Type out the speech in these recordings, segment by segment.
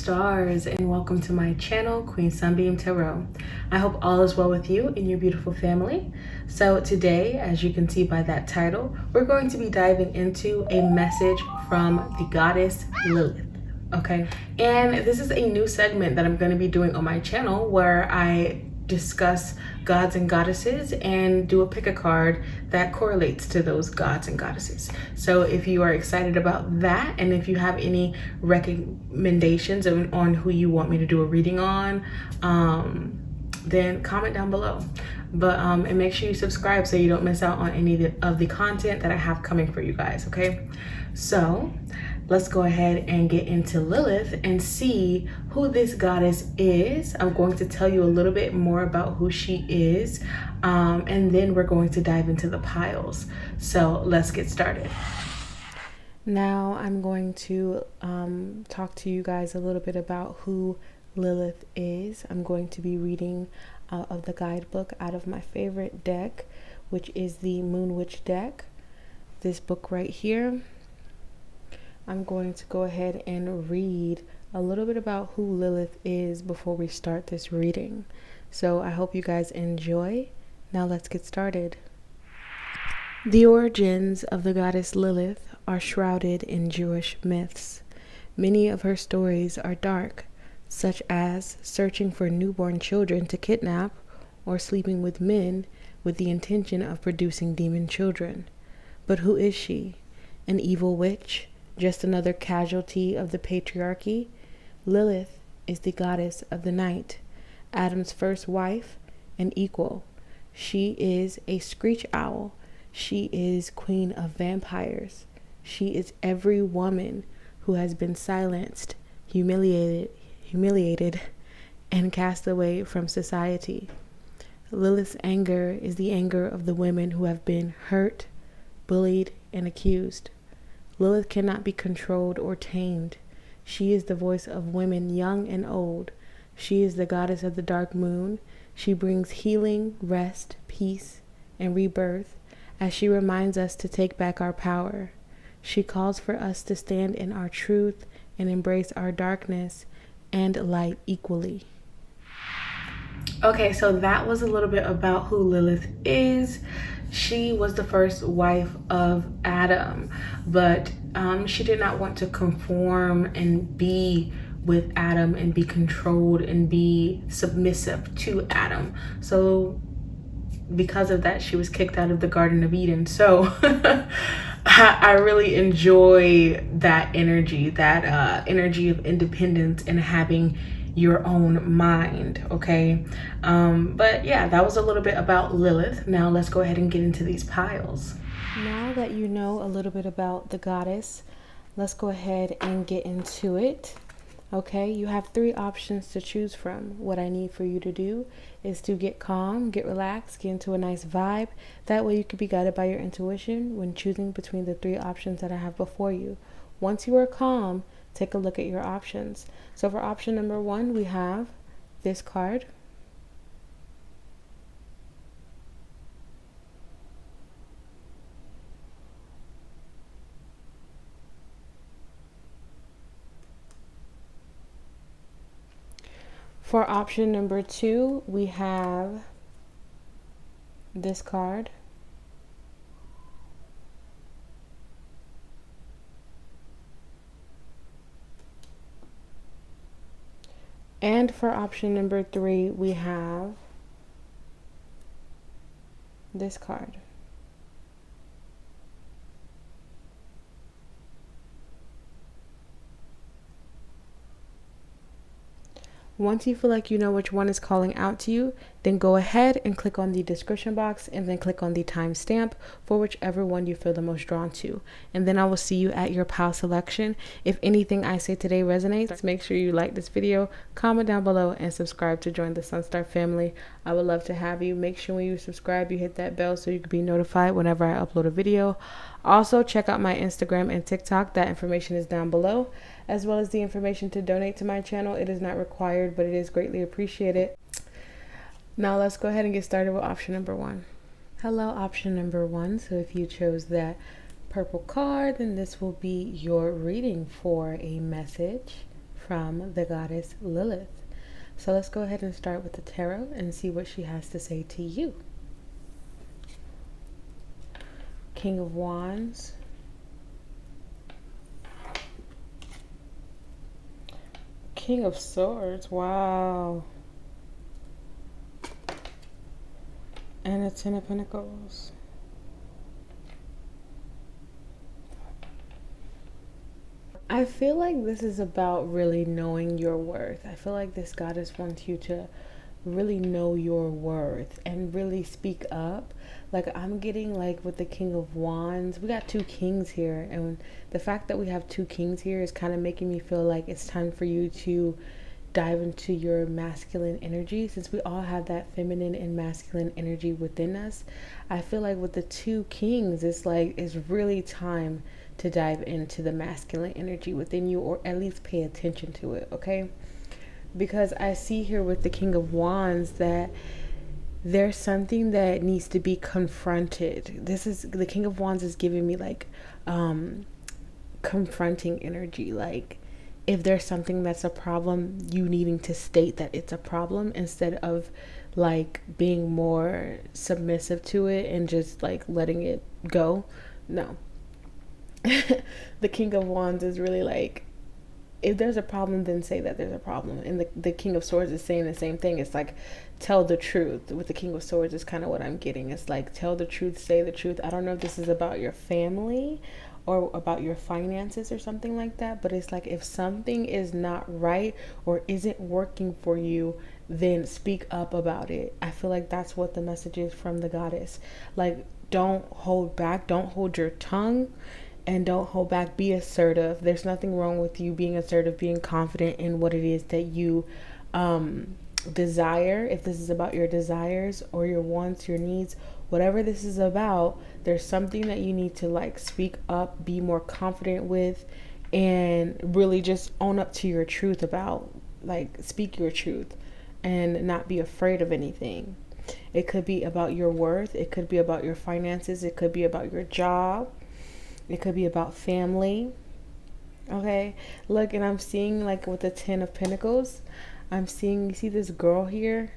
stars, and welcome to my channel, Sunbeam Tarot. I hope all is well with you and your beautiful family. So today, as you can see by that title, we're going to be diving into a message from the goddess Lilith. Okay, and this is a new segment that I'm going to be doing on my channel where I discuss gods and goddesses and do a pick a card that correlates to those gods and goddesses. So if you are excited about that, and if you have any recommendations on who you want me to do a reading on, then comment down below. But and make sure you subscribe so you don't miss out on any of the content that I have coming for you guys. Okay, so let's go ahead and get into Lilith and see who this goddess is. I'm going to tell you a little bit more about who she is, and then we're going to dive into the piles. So let's get started. Now I'm going to talk to you guys a little bit about who Lilith is. I'm going to be reading out of the guidebook out of my favorite deck, which is the Moon Witch deck. This book right here. I'm going to go ahead and read a little bit about who Lilith is before we start this reading. So I hope you guys enjoy. Now let's get started. The origins of the goddess Lilith are shrouded in Jewish myths. Many of her stories are dark, such as searching for newborn children to kidnap or sleeping with men with the intention of producing demon children. But who is she? An evil witch? Just another casualty of the patriarchy? Lilith is the goddess of the night, Adam's first wife and equal. She is a screech owl. She is queen of vampires. She is every woman who has been silenced, humiliated, and cast away from society. Lilith's anger is the anger of the women who have been hurt, bullied, and accused. Lilith cannot be controlled or tamed. She is the voice of women young and old. She is the goddess of the dark moon. She brings healing, rest, peace, and rebirth as she reminds us to take back our power. She calls for us to stand in our truth and embrace our darkness and light equally. Okay, so that was a little bit about who Lilith is. She was the first wife of Adam, but she did not want to conform and be with Adam and be controlled and be submissive to Adam. So because of that, she was kicked out of the Garden of Eden. So I really enjoy that energy of independence and having your own mind. Okay, but yeah, that was a little bit about Lilith. Now let's go ahead and get into these piles. Now that you know a little bit about the goddess, let's go ahead and get into it. Okay, you have 3 options to choose from. What I need for you to do is to get calm, get relaxed, get into a nice vibe. That way you can be guided by your intuition when choosing between the 3 options that I have before you. Once you are calm, take a look at your options. So for option number 1, we have this card. For option number 2, we have this card. And for option number 3, we have this card. Once you feel like you know which one is calling out to you, then go ahead and click on the description box and then click on the timestamp for whichever one you feel the most drawn to. And then I will see you at your pile selection. If anything I say today resonates, make sure you like this video, comment down below, and subscribe to join the SunStar family. I would love to have you. Make sure when you subscribe, you hit that bell so you can be notified whenever I upload a video. Also, check out my Instagram and TikTok. That information is down below, as well as the information to donate to my channel. It is not required, but it is greatly appreciated. Now let's go ahead and get started with option number 1. Hello, option number 1. So if you chose that purple card, then this will be your reading for a message from the goddess Lilith. So let's go ahead and start with the tarot and see what she has to say to you. King of Wands. King of Swords, wow. And a Ten of Pentacles. I feel like this is about really knowing your worth. I feel like this goddess wants you to really know your worth and really speak up. Like I'm getting like with the King of Wands, we got two kings here, and the fact that we have two kings here is kind of making me feel like it's time for you to dive into your masculine energy. Since we all have that feminine and masculine energy within us, I feel like with the two kings, it's like it's really time to dive into the masculine energy within you, or at least pay attention to it, okay? Because I see here with the King of Wands that there's something that needs to be confronted. This is the King of Wands is giving me like confronting energy. Like if there's something that's a problem, you needing to state that it's a problem instead of like being more submissive to it and just like letting it go. No. The King of Wands is really like, if there's a problem, then say that there's a problem. And the King of Swords is saying the same thing. It's like, tell the truth. With the King of Swords is kind of what I'm getting. It's like, tell the truth, say the truth. I don't know if this is about your family or about your finances or something like that, but it's like if something is not right or isn't working for you, then speak up about it. I feel like that's what the message is from the goddess. Like, don't hold back. Don't hold your tongue. And don't hold back. Be assertive. There's nothing wrong with you being assertive, being confident in what it is that you desire. If this is about your desires or your wants, your needs, whatever this is about, there's something that you need to like speak up, be more confident with, and really just own up to your truth about, like, speak your truth and not be afraid of anything. It could be about your worth. It could be about your finances. It could be about your job. It could be about family. Okay, look, and I'm seeing like with the Ten of Pentacles, I'm seeing, you see this girl here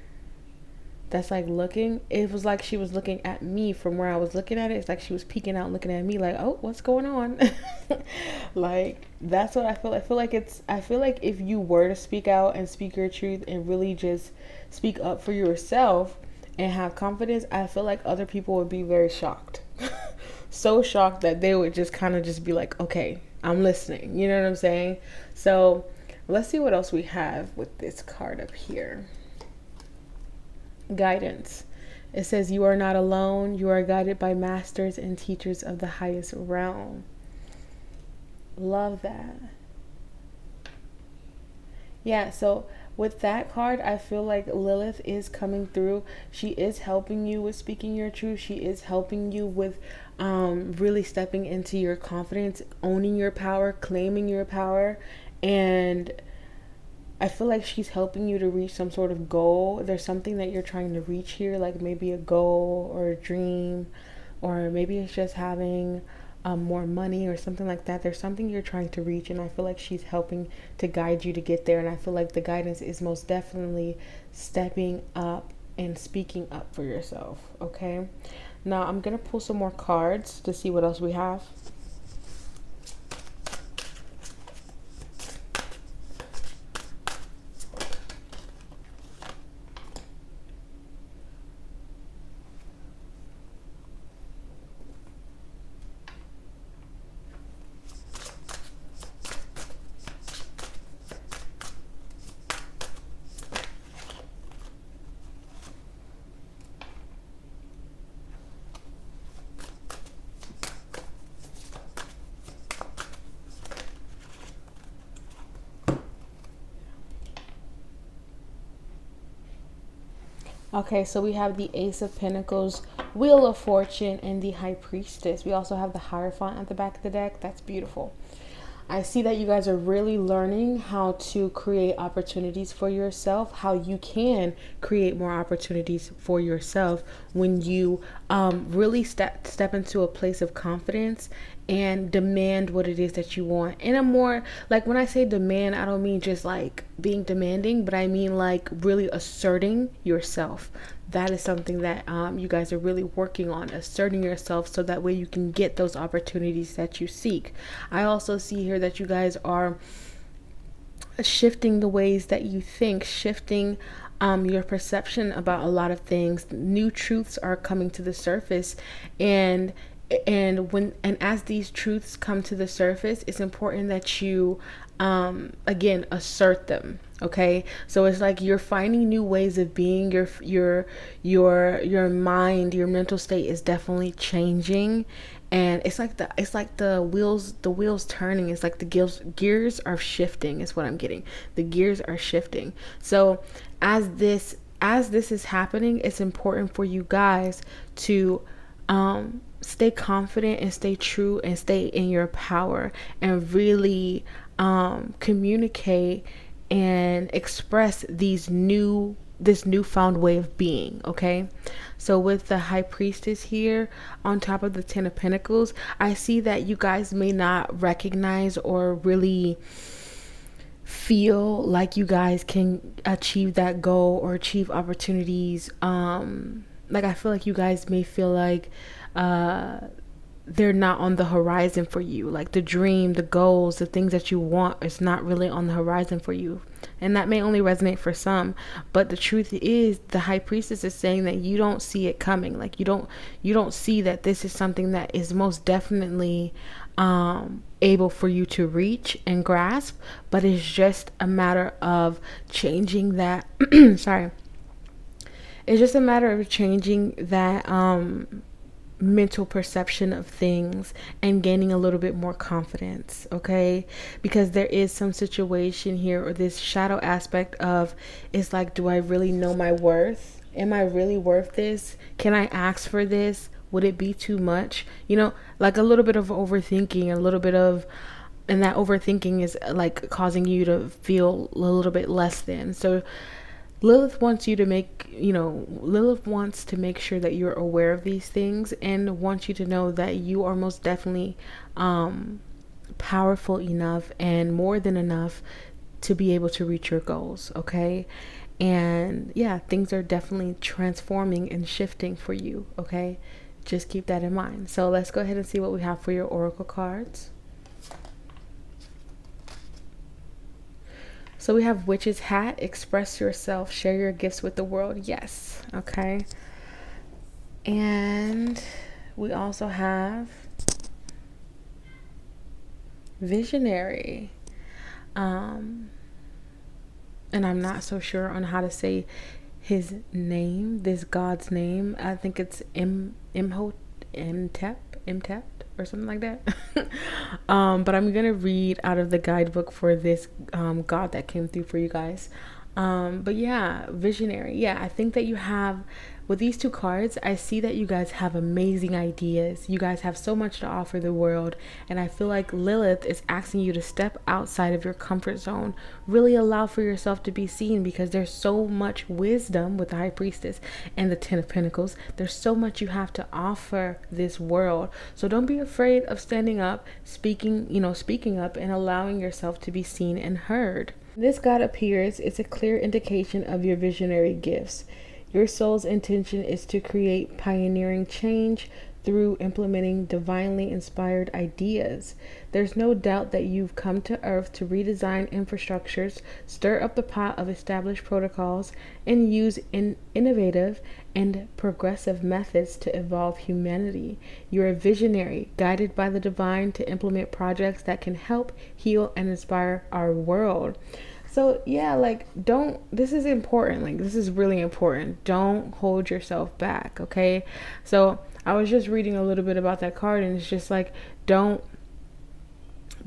that's like looking. It was like she was looking at me from where I was looking at it. It's like she was peeking out looking at me like, oh, what's going on? Like, that's what I feel. I feel like if you were to speak out and speak your truth and really just speak up for yourself and have confidence, I feel like other people would be very shocked. So shocked that they would just kind of just be like, okay, I'm listening. You know what I'm saying? So let's see what else we have with this card up here. Guidance. It says, you are not alone. You are guided by masters and teachers of the highest realm. Love that. Yeah, so with that card, I feel like Lilith is coming through. She is helping you with speaking your truth. She is helping you with really stepping into your confidence, owning your power, claiming your power. And I feel like she's helping you to reach some sort of goal. There's something that you're trying to reach here, like maybe a goal or a dream, or maybe it's just having more money or something like that. There's something you're trying to reach, and I feel like she's helping to guide you to get there. And I feel like the guidance is most definitely stepping up and speaking up for yourself. Okay, now I'm gonna pull some more cards to see what else we have. Okay, so we have the Ace of Pentacles, Wheel of Fortune, and the High Priestess. We also have the Hierophant at the back of the deck. That's beautiful. I see that you guys are really learning how to create opportunities for yourself, how you can create more opportunities for yourself when you really step into a place of confidence and demand what it is that you want. In a more, like, when I say demand, I don't mean just like being demanding, but I mean like really asserting yourself. That is something that you guys are really working on, asserting yourself, so that way you can get those opportunities that you seek. I also see here that you guys are shifting the ways that you think, shifting your perception about a lot of things. New truths are coming to the surface, and as these truths come to the surface, it's important that you again assert them. Okay, so it's like you're finding new ways of being. Your mind, your mental state is definitely changing, and it's like the wheels turning. It's like the gears are shifting is what I'm getting. The gears are shifting. So as this is happening, it's important for you guys to stay confident and stay true and stay in your power, and really communicate and express this newfound way of being. Okay, so with the High Priestess here on top of the Ten of Pentacles, I see that you guys may not recognize or really feel like you guys can achieve that goal or achieve opportunities. Like, I feel like you guys may feel like they're not on the horizon for you. Like the dream, the goals, the things that you want is not really on the horizon for you. And that may only resonate for some, but the truth is the High Priestess is saying that you don't see it coming. Like you don't see that this is something that is most definitely able for you to reach and grasp, but it's just a matter of changing that sorry. It's just a matter of changing that mental perception of things and gaining a little bit more confidence. Okay, because there is some situation here, or this shadow aspect of, it's like, do I really know my worth? Am I really worth this? Can I ask for this? Would it be too much? You know, like a little bit of overthinking, and that overthinking is like causing you to feel a little bit less than. So Lilith wants to make sure that you're aware of these things, and wants you to know that you are most definitely powerful enough and more than enough to be able to reach your goals. Okay, and yeah, things are definitely transforming and shifting for you. Okay, just keep that in mind. So let's go ahead and see what we have for your oracle cards. So we have Witch's Hat, express yourself, share your gifts with the world. Yes. Okay. And we also have Visionary. And I'm not so sure on how to say his name, this god's name. I think it's Imhotep or something like that. But I'm gonna read out of the guidebook for this god that came through for you guys. But yeah, Visionary. Yeah, I think that you have, with these two cards, I see that you guys have amazing ideas. You guys have so much to offer the world, and I feel like Lilith is asking you to step outside of your comfort zone. Really allow for yourself to be seen, because there's so much wisdom with the High Priestess and the Ten of Pentacles. There's so much you have to offer this world. So don't be afraid of standing up, speaking up, and allowing yourself to be seen and heard. This god appears, it's a clear indication of your visionary gifts. Your soul's intention is to create pioneering change through implementing divinely inspired ideas. There's no doubt that you've come to Earth to redesign infrastructures, stir up the pot of established protocols, and use innovative and progressive methods to evolve humanity. You're a visionary, guided by the divine to implement projects that can help, heal, and inspire our world. So yeah, like, this is important. Like, this is really important. Don't hold yourself back. Okay. So I was just reading a little bit about that card, and it's just like, don't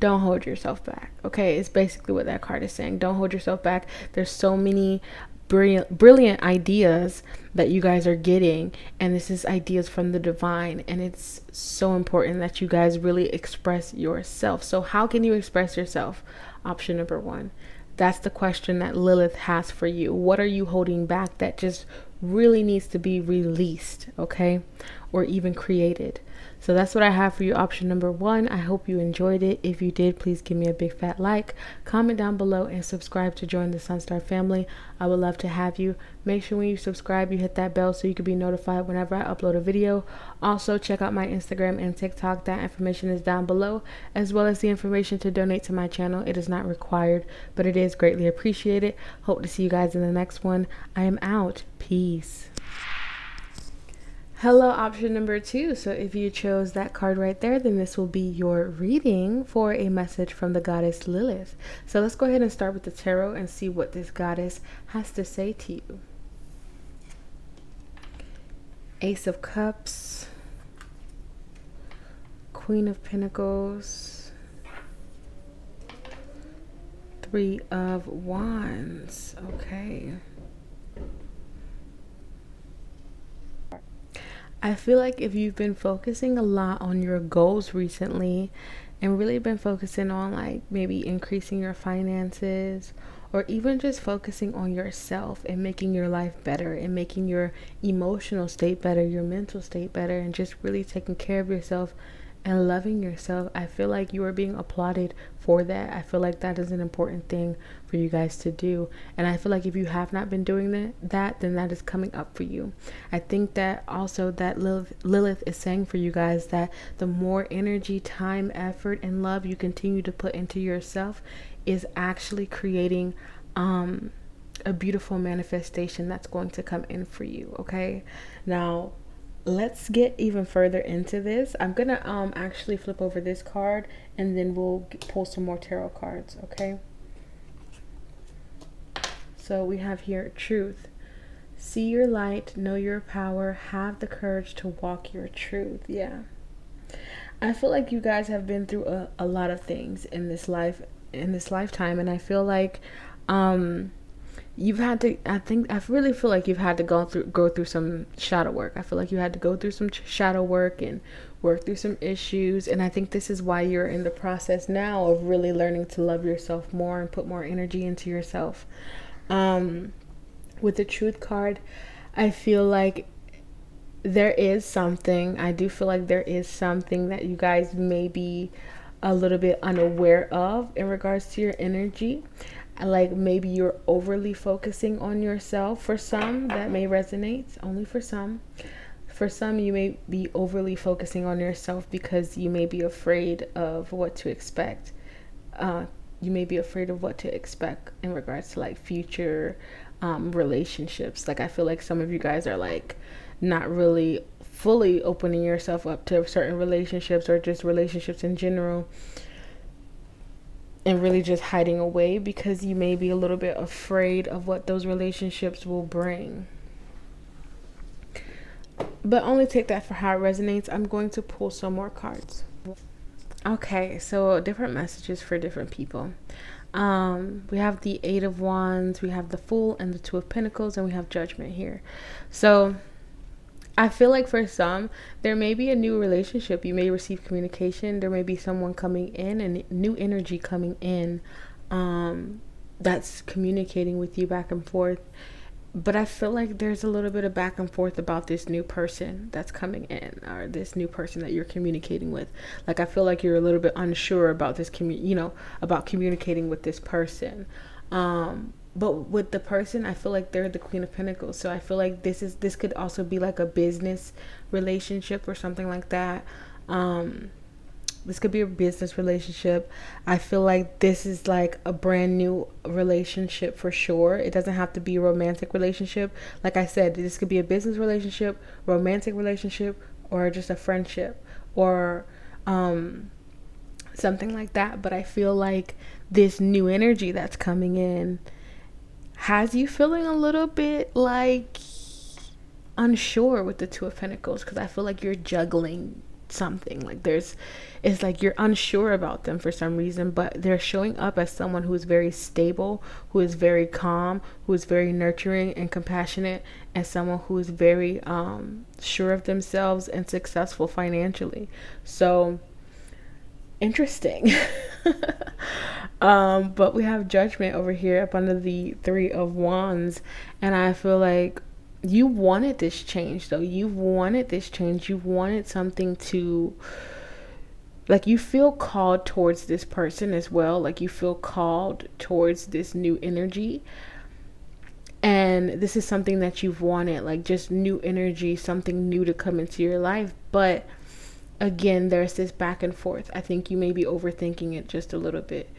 hold yourself back. Okay. It's basically what that card is saying. Don't hold yourself back. There's so many brilliant ideas that you guys are getting, and this is ideas from the divine, and it's so important that you guys really express yourself. So how can you express yourself? Option number 1. That's the question that Lilith has for you. What are you holding back that just really needs to be released, okay, or even created. So that's what I have for you, option number 1. I hope you enjoyed it. If you did, please give me a big fat like, comment down below, and subscribe to join the SunStar family. I would love to have you. Make sure when you subscribe, you hit that bell so you can be notified whenever I upload a video. Also, check out my Instagram and TikTok. That information is down below, as well as the information to donate to my channel. It is not required, but it is greatly appreciated. Hope to see you guys in the next one. I am out. Peace. Hello, option number 2. So if you chose that card right there, then this will be your reading for a message from the goddess Lilith. So let's go ahead and start with the tarot and see what this goddess has to say to you. Ace of Cups, Queen of Pentacles, 3 of Wands. Okay. I feel like if you've been focusing a lot on your goals recently and really been focusing on like maybe increasing your finances, or even just focusing on yourself and making your life better and making your emotional state better, your mental state better, and just really taking care of yourself and loving yourself, I feel like you are being applauded for that. I feel like that is an important thing for you guys to do. And I feel like if you have not been doing that, then that is coming up for you. I think that also that Lilith is saying for you guys that the more energy, time, effort, and love you continue to put into yourself is actually creating a beautiful manifestation that's going to come in for you. Okay, now let's get even further into this. I'm gonna actually flip over this card and then we'll pull some more tarot cards. Okay, so we have here truth. See your light, know your power, have the courage to walk your truth. Yeah, I feel like you guys have been through a lot of things in this lifetime, and I feel like you've had to, I really feel like you've had to go through some shadow work. I feel like you had to go through some shadow work and work through some issues, and I think this is why you're in the process now of really learning to love yourself more and put more energy into yourself. With the truth card, I feel like there is something, I do feel like there is something that you guys may be a little bit unaware of in regards to your energy. Like maybe you're overly focusing on yourself. For some, that may resonate, only for some. For some, you may be overly focusing on yourself because you may be afraid of what to expect. You may be afraid of what to expect in regards to like future relationships. Like I feel like some of you guys are like not really fully opening yourself up to certain relationships or just relationships in general, and really just hiding away because you may be a little bit afraid of what those relationships will bring. But only take that for how it resonates. I'm going to pull some more cards. Okay, so different messages for different people. We have the 8 of Wands, we have the Fool and the 2 of Pentacles, and we have Judgment here. So I feel like for some, there may be a new relationship. You may receive communication. There may be someone coming in and new energy coming in that's communicating with you back and forth. But I feel like there's a little bit of back and forth about this new person that's coming in, or this new person that you're communicating with. Like I feel like you're a little bit unsure about this, about communicating with this person. But with the person, I feel like they're the Queen of Pentacles. So I feel like this could also be like a business relationship or something like that. This could be a business relationship. I feel like this is like a brand new relationship for sure. It doesn't have to be a romantic relationship. Like I said, this could be a business relationship, romantic relationship, or just a friendship, or something like that. But I feel like this new energy that's coming in has you feeling a little bit like unsure with the 2 of Pentacles, because I feel like you're juggling something. Like it's like you're unsure about them for some reason, but they're showing up as someone who is very stable, who is very calm, who is very nurturing and compassionate, and someone who is very sure of themselves and successful financially. So interesting. But we have Judgment over here up under the 3 of Wands, and I feel like you wanted this change though. You wanted this change. You wanted something to, like, you feel called towards this person as well. Like, you feel called towards this new energy. And this is something that you've wanted, like just new energy, something new to come into your life. But again, there's this back and forth. I think you may be overthinking it just a little bit.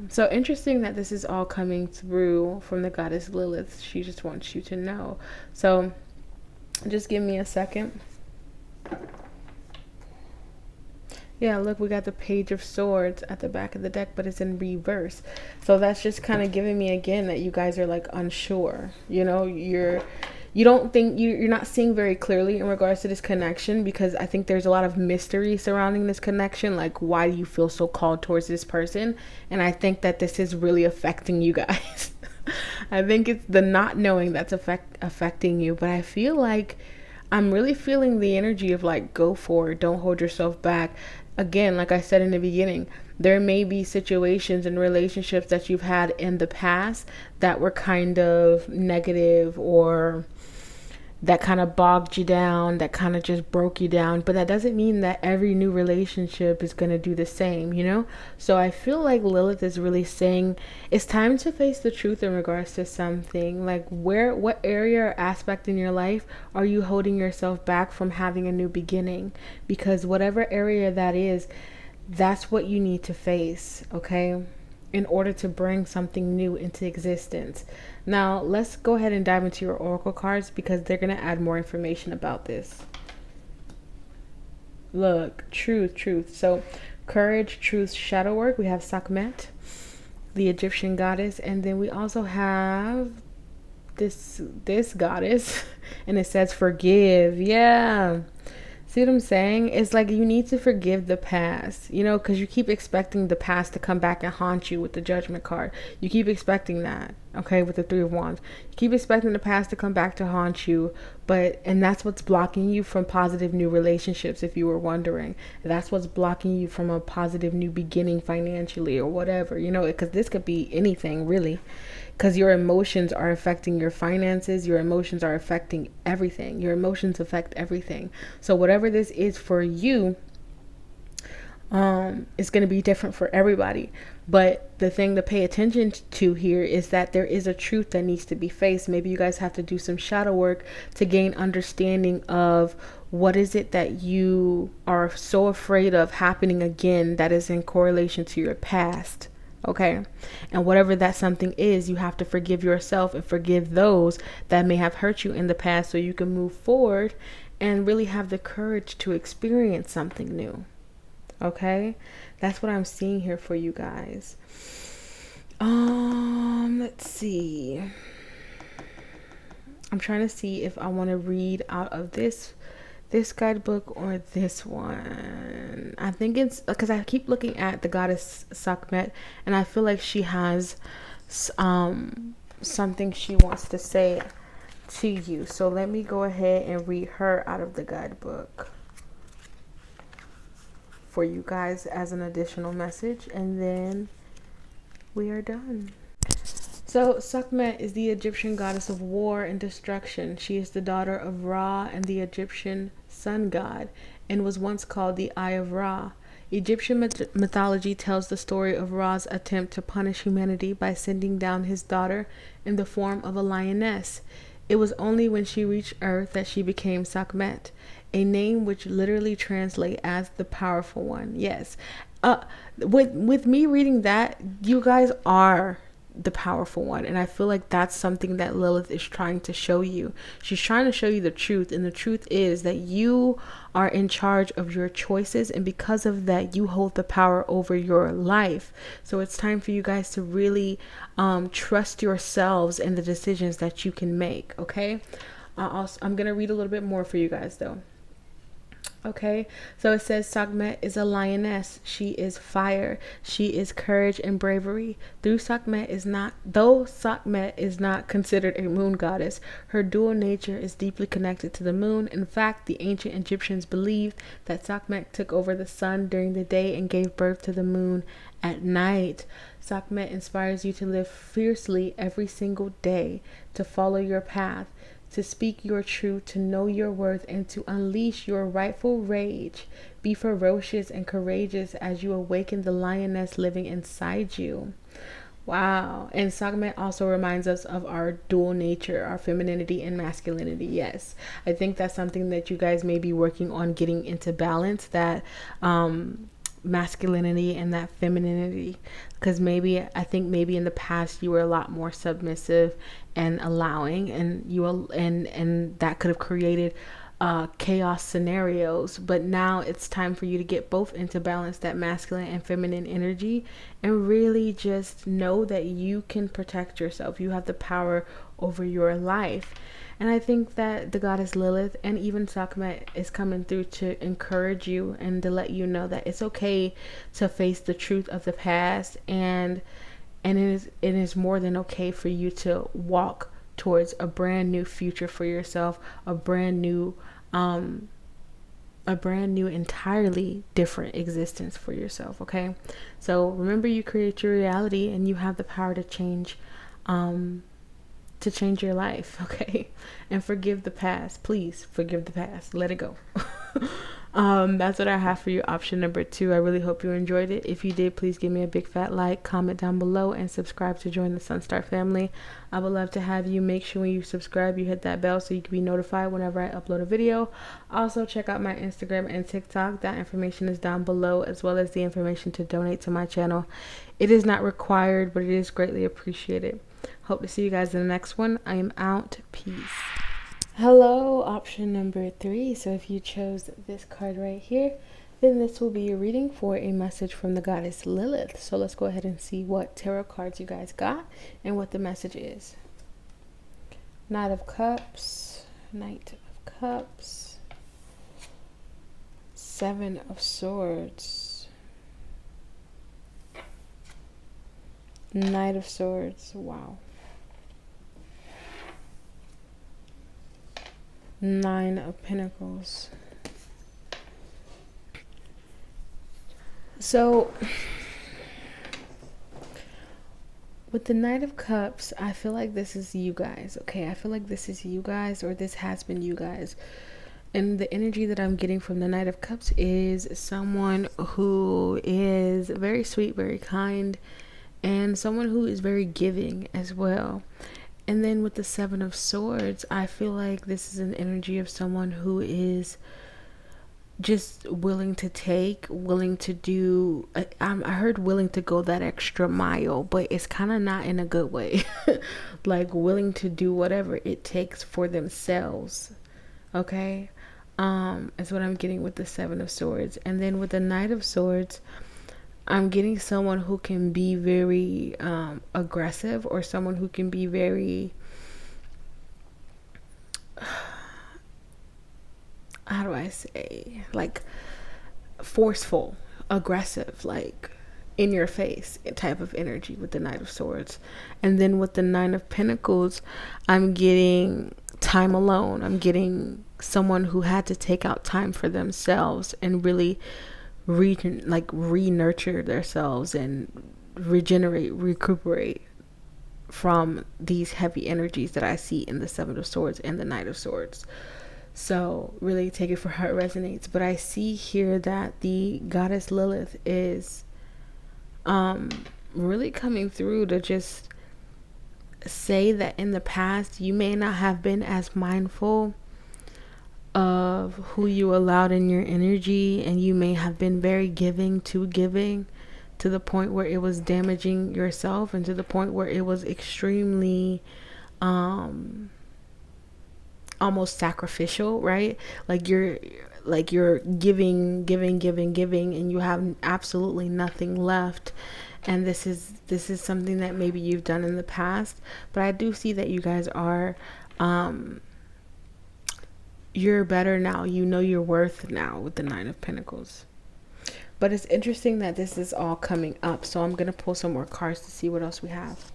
So interesting that this is all coming through from the goddess Lilith. She just wants you to know. So just give me a second. Yeah, look, we got the Page of Swords at the back of the deck, but it's in reverse. So that's just kind of giving me again that you guys are like unsure. You know, you're not seeing very clearly in regards to this connection, because I think there's a lot of mystery surrounding this connection. Like, why do you feel so called towards this person? And I think that this is really affecting you guys. I think it's the not knowing that's affecting you. But I feel like I'm really feeling the energy of like, go for it. Don't hold yourself back. Again, like I said in the beginning, there may be situations and relationships that you've had in the past that were kind of negative, or that kind of bogged you down, that kind of just broke you down. But that doesn't mean that every new relationship is going to do the same, you know? So I feel like Lilith is really saying it's time to face the truth in regards to something. Like, what area or aspect in your life are you holding yourself back from having a new beginning? Because whatever area that is, that's what you need to face, okay? In order to bring something new into existence. Now, let's go ahead and dive into your oracle cards, because they're going to add more information about this. Look, truth. So, courage, truth, shadow work. We have Sekhmet, the Egyptian goddess. And then we also have this goddess. And it says forgive. Yeah. See what I'm saying? It's like you need to forgive the past, you know, because you keep expecting the past to come back and haunt you with the Judgment card. You keep expecting that, okay, with the Three of Wands. You keep expecting the past to come back to haunt you, and that's what's blocking you from positive new relationships, if you were wondering. That's what's blocking you from a positive new beginning financially or whatever, you know, because this could be anything, really. Because your emotions are affecting your finances. Your emotions are affecting everything. Your emotions affect everything. So whatever this is for you, it's going to be different for everybody. But the thing to pay attention to here is that there is a truth that needs to be faced. Maybe you guys have to do some shadow work to gain understanding of what is it that you are so afraid of happening again that is in correlation to your past. Okay. And whatever that something is, you have to forgive yourself and forgive those that may have hurt you in the past, so you can move forward and really have the courage to experience something new. Okay. That's what I'm seeing here for you guys. Let's see. I'm trying to see if I want to read out of this guidebook or this one. I think it's because I keep looking at the goddess Sekhmet, and I feel like she has something she wants to say to you. So let me go ahead and read her out of the guidebook for you guys as an additional message, and then we are done. So Sekhmet is the Egyptian goddess of war and destruction. She is the daughter of Ra and the Egyptian sun god, and was once called the Eye of Ra. Egyptian mythology tells the story of Ra's attempt to punish humanity by sending down his daughter in the form of a lioness. It was only when she reached Earth that she became Sekhmet, a name which literally translates as the powerful one. Yes. With me reading that, you guys are the powerful one, and I feel like that's something that Lilith is trying to show you. She's trying to show you the truth, and the truth is that you are in charge of your choices, and because of that, you hold the power over your life. So it's time for you guys to really trust yourselves and the decisions that you can make. Okay. I'm gonna read a little bit more for you guys though. Okay, so it says Sekhmet is a lioness. She is fire. She is courage and bravery. Though Sekhmet is not considered a moon goddess, her dual nature is deeply connected to the moon. In fact, the ancient Egyptians believed that Sekhmet took over the sun during the day and gave birth to the moon at night. Sekhmet inspires you to live fiercely every single day, to follow your path, to speak your truth, to know your worth, and to unleash your rightful rage. Be ferocious and courageous as you awaken the lioness living inside you. Wow. And Sagmet also reminds us of our dual nature, our femininity and masculinity. Yes. I think that's something that you guys may be working on getting into balance, that masculinity and that femininity, because I think maybe in the past you were a lot more submissive and allowing, and and that could have created chaos scenarios. But now it's time for you to get both into balance, that masculine and feminine energy, and really just know that you can protect yourself. You have the power over your life. And I think that the goddess Lilith and even Sekhmet is coming through to encourage you and to let you know that it's okay to face the truth of the past, and it is more than okay for you to walk towards a brand new future for yourself, a brand new entirely different existence for yourself. Okay, so remember, you create your reality and you have the power to change your life. Okay, and forgive the past. Please forgive the past, let it go. That's what I have for you, option number 2. I really hope you enjoyed it. If you did, please give me a big fat like, comment down below, and subscribe to join the SunStar family. I would love to have you. Make sure when you subscribe you hit that bell so you can be notified whenever I upload a video. Also, check out my Instagram and TikTok. That information is down below, as well as the information to donate to my channel. It is not required, but it is greatly appreciated. Hope to see you guys in the next one. I am out. Peace. Hello, option number 3. So if you chose this card right here, then this will be your reading for a message from the goddess Lilith. So let's go ahead and see what tarot cards you guys got and what the message is. Knight of Cups, Knight of Cups, Seven of Swords, Knight of Swords. Wow. 9 of Pentacles. So with the Knight of Cups, I feel like this is you guys. Okay, I feel like this is you guys, or this has been you guys. And the energy that I'm getting from the Knight of Cups is someone who is very sweet, very kind, and someone who is very giving as well. And then with the Seven of Swords, I feel like this is an energy of someone who is just willing to take, willing to do, I heard willing to go that extra mile, but it's kind of not in a good way. Like willing to do whatever it takes for themselves. Okay? Is what I'm getting with the Seven of Swords. And then with the Knight of Swords, I'm getting someone who can be very aggressive, or someone who can be very, how do I say, like forceful, aggressive, like in your face type of energy with the Knight of Swords. And then with the Nine of Pentacles, I'm getting time alone. I'm getting someone who had to take out time for themselves and really re-nurture themselves and recuperate from these heavy energies that I see in the Seven of Swords and the Knight of Swords. So really take it for how it resonates. But I see here that the goddess Lilith is really coming through to just say that in the past you may not have been as mindful of who you allowed in your energy, and you may have been very giving to the point where it was damaging yourself, and to the point where it was extremely almost sacrificial, right? Like you're giving, and you have absolutely nothing left. And this is something that maybe you've done in the past, but I do see that you guys are you're better now. You know your worth now with the Nine of Pentacles. But it's interesting that this is all coming up. So I'm going to pull some more cards to see what else we have.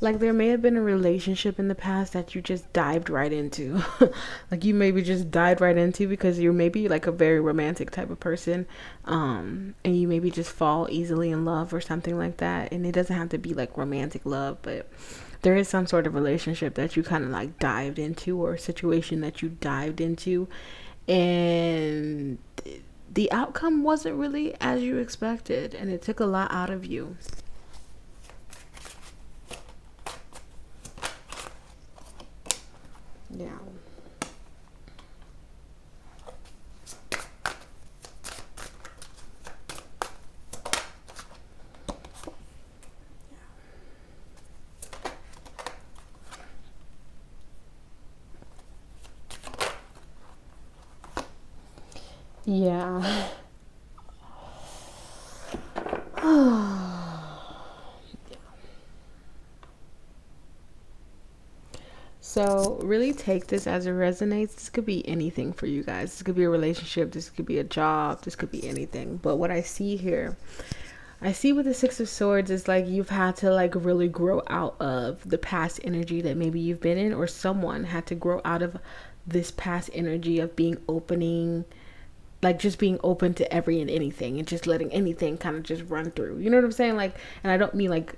Like there may have been a relationship in the past that you just dived right into. Like you maybe just dived right into because you're maybe like a very romantic type of person. And you maybe just fall easily in love or something like that. And it doesn't have to be like romantic love, but there is some sort of relationship that you kind of like dived into, or a situation that you dived into, and the outcome wasn't really as you expected, and it took a lot out of you. Yeah. Yeah. So really take this as it resonates. This could be anything for you guys. This could be a relationship. This could be a job. This could be anything. But what I see here, I see with the Six of Swords is like you've had to like really grow out of the past energy that maybe you've been in, or someone had to grow out of this past energy of being opening, like just being open to every and anything, and just letting anything kind of just run through. You know what I'm saying? Like, and I don't mean like,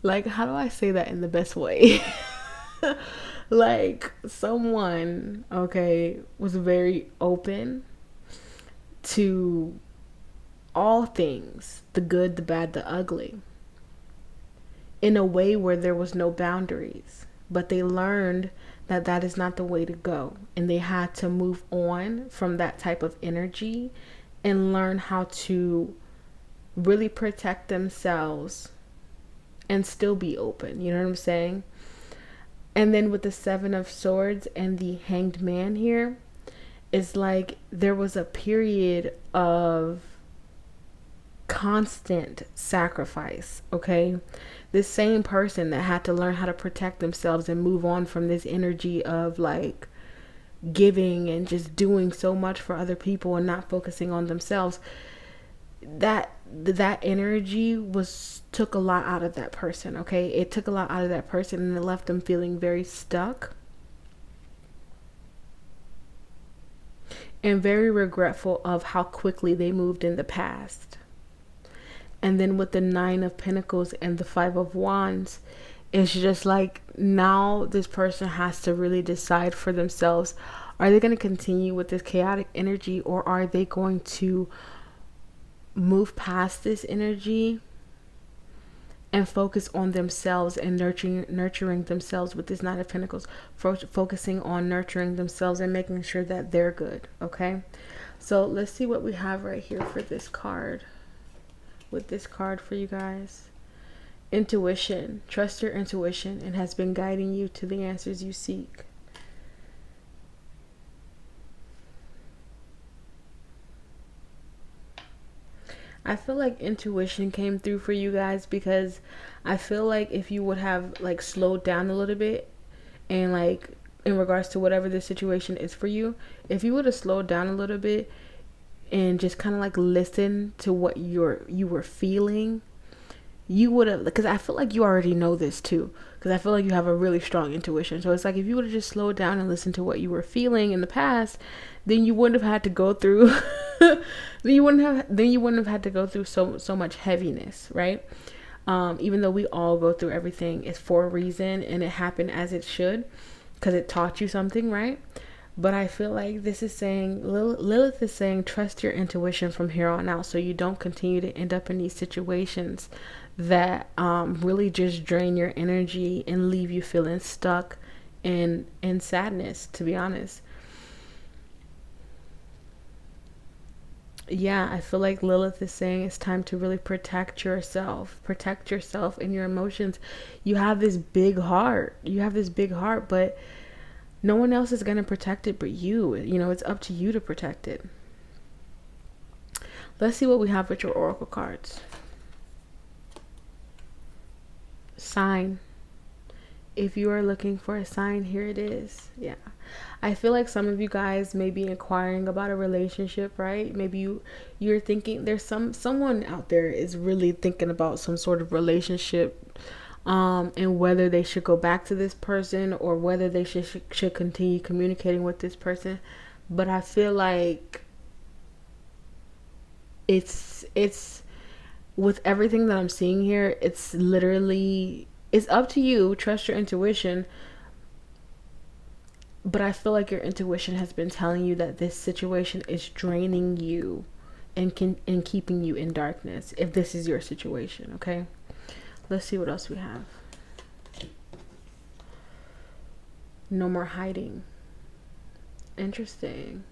like, how do I say that in the best way? Like someone, okay, was very open to all things, the good, the bad, the ugly, in a way where there was no boundaries. But they learned that that is not the way to go, and they had to move on from that type of energy and learn how to really protect themselves and still be open. You know what I'm saying? And then with the Seven of Swords and the Hanged Man here, it's like there was a period of constant sacrifice, okay? This same person that had to learn how to protect themselves and move on from this energy of like giving and just doing so much for other people and not focusing on themselves, that energy took a lot out of that person, okay? It took a lot out of that person, and it left them feeling very stuck and very regretful of how quickly they moved in the past. And then with the Nine of Pentacles and the Five of Wands, it's just like now this person has to really decide for themselves, are they going to continue with this chaotic energy, or are they going to move past this energy and focus on themselves and nurturing themselves with this Nine of Pentacles, focusing on nurturing themselves and making sure that they're good, okay? So let's see what we have right here for this card. With this card for you guys, intuition. Trust your intuition. It has been guiding you to the answers you seek. I feel like intuition came through for you guys, because I feel like if you would have like slowed down a little bit, and like in regards to whatever the situation is for you, if you would have slowed down a little bit and just kind of like listen to what you were feeling, you would have, because I feel like you already know this too, because I feel like you have a really strong intuition. So it's like if you would have just slowed down and listened to what you were feeling in the past, then you wouldn't have had to go through then you wouldn't have had to go through so much heaviness, right? Even though we all go through everything, it's for a reason, and it happened as it should, because it taught you something, right? But I feel like this is saying, Lilith is saying, trust your intuition from here on out, so you don't continue to end up in these situations that really just drain your energy and leave you feeling stuck in sadness, to be honest. Yeah, I feel like Lilith is saying it's time to really protect yourself and your emotions. You have this big heart. But no one else is going to protect it but you. You know, it's up to you to protect it. Let's see what we have with your oracle cards. Sign. If you are looking for a sign, here it is. Yeah. I feel like some of you guys may be inquiring about a relationship, right? Maybe you're thinking there's someone out there is really thinking about some sort of relationship. and whether they should go back to this person or whether they should continue communicating with this person. But I feel like it's with everything that I'm seeing here, it's literally, it's up to you. Trust your intuition. But I feel like your intuition has been telling you that this situation is draining you and keeping you in darkness, if this is your situation. Okay, let's see what else we have. No more hiding. Interesting.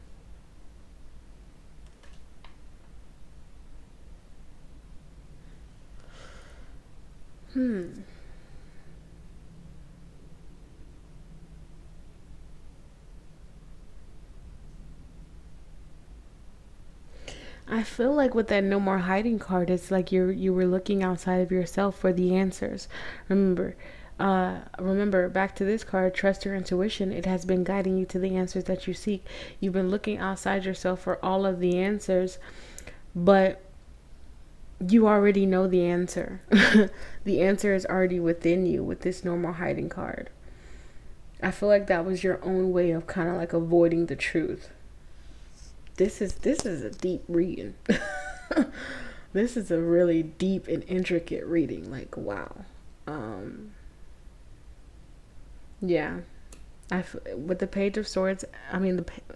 I feel like with that no more hiding card, it's like you were looking outside of yourself for the answers. Remember back to this card, trust your intuition. It has been guiding you to the answers that you seek. You've been looking outside yourself for all of the answers, but you already know the answer. The answer is already within you with this no more hiding card. I feel like that was your own way of kind of like avoiding the truth. This is a deep reading. This is a really deep and intricate reading. Like, wow. Yeah. With the Page of Swords, I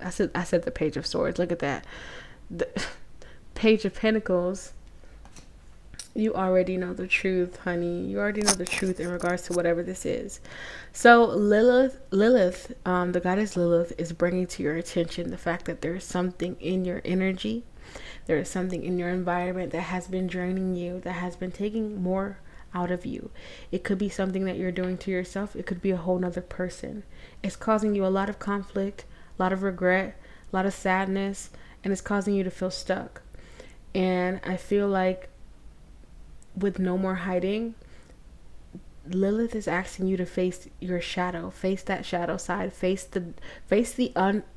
said the Page of Swords. Look at that. The Page of Pentacles. You already know the truth, honey. You already know the truth in regards to whatever this is. So Lilith, the goddess Lilith, is bringing to your attention the fact that there is something in your energy. There is something in your environment that has been draining you, that has been taking more out of you. It could be something that you're doing to yourself. It could be a whole nother person. It's causing you a lot of conflict, a lot of regret, a lot of sadness, and it's causing you to feel stuck. And I feel like with no more hiding, Lilith is asking you to face your shadow, face that shadow side, face the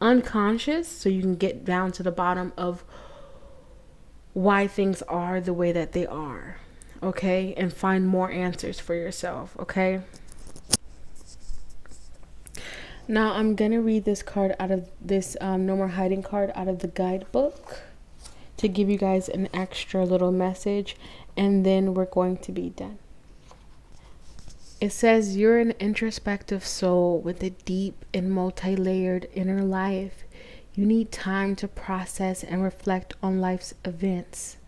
unconscious, so you can get down to the bottom of why things are the way that they are. Okay, and find more answers for yourself. Okay, now I'm gonna read this card out of this no more hiding card out of the guidebook to give you guys an extra little message, and then we're going to be done. It says, you're an introspective soul with a deep and multi-layered inner life. You need time to process and reflect on life's events.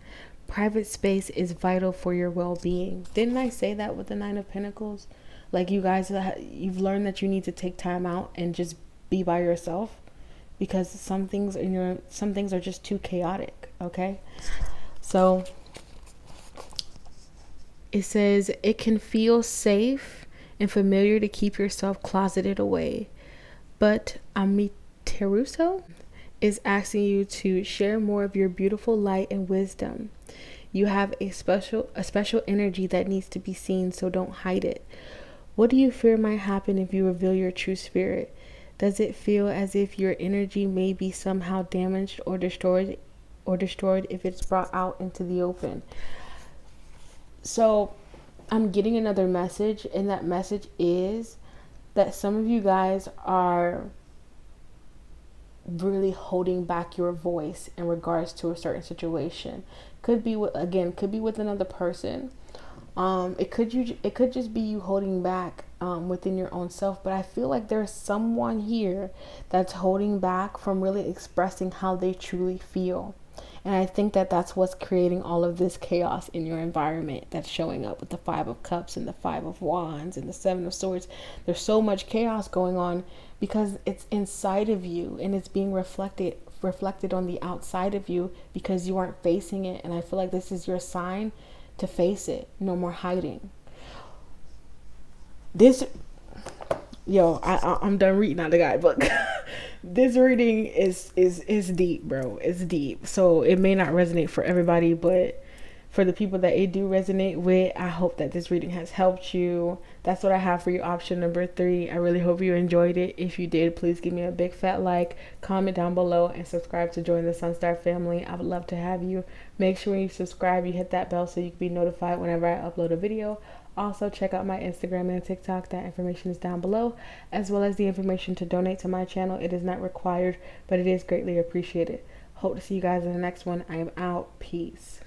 Private space is vital for your well-being. Didn't I say that with the Nine of Pentacles? Like, you guys, you've learned that you need to take time out and just be by yourself, because some things are just too chaotic. Okay, so it says, it can feel safe and familiar to keep yourself closeted away, but Taurus is asking you to share more of your beautiful light and wisdom. You have a special energy that needs to be seen, so don't hide it. What do you fear might happen if you reveal your true spirit? Does it feel as if your energy may be somehow damaged or destroyed if it's brought out into the open? So I'm getting another message, and that message is that some of you guys are really holding back your voice in regards to a certain situation. Could be with another person. It could just be you holding back within your own self. But I feel like there's someone here that's holding back from really expressing how they truly feel. And I think that that's what's creating all of this chaos in your environment that's showing up with the Five of Cups and the Five of Wands and the Seven of Swords. There's so much chaos going on because it's inside of you, and it's being reflected on the outside of you because you aren't facing it. And I feel like this is your sign to face it. No more hiding. I'm done reading out the guidebook. This reading is deep, bro. It's deep. So it may not resonate for everybody, but for the people that it do resonate with, I hope that this reading has helped you. That's what I have for you, option number 3. I really hope you enjoyed it. If you did, please give me a big fat like, comment down below, and subscribe to join the SunStar family. I would love to have you. Make sure when you subscribe, you hit that bell so you can be notified whenever I upload a video. Also, check out my Instagram and TikTok. That information is down below, as well as the information to donate to my channel. It is not required, but it is greatly appreciated. Hope to see you guys in the next one. I am out. Peace.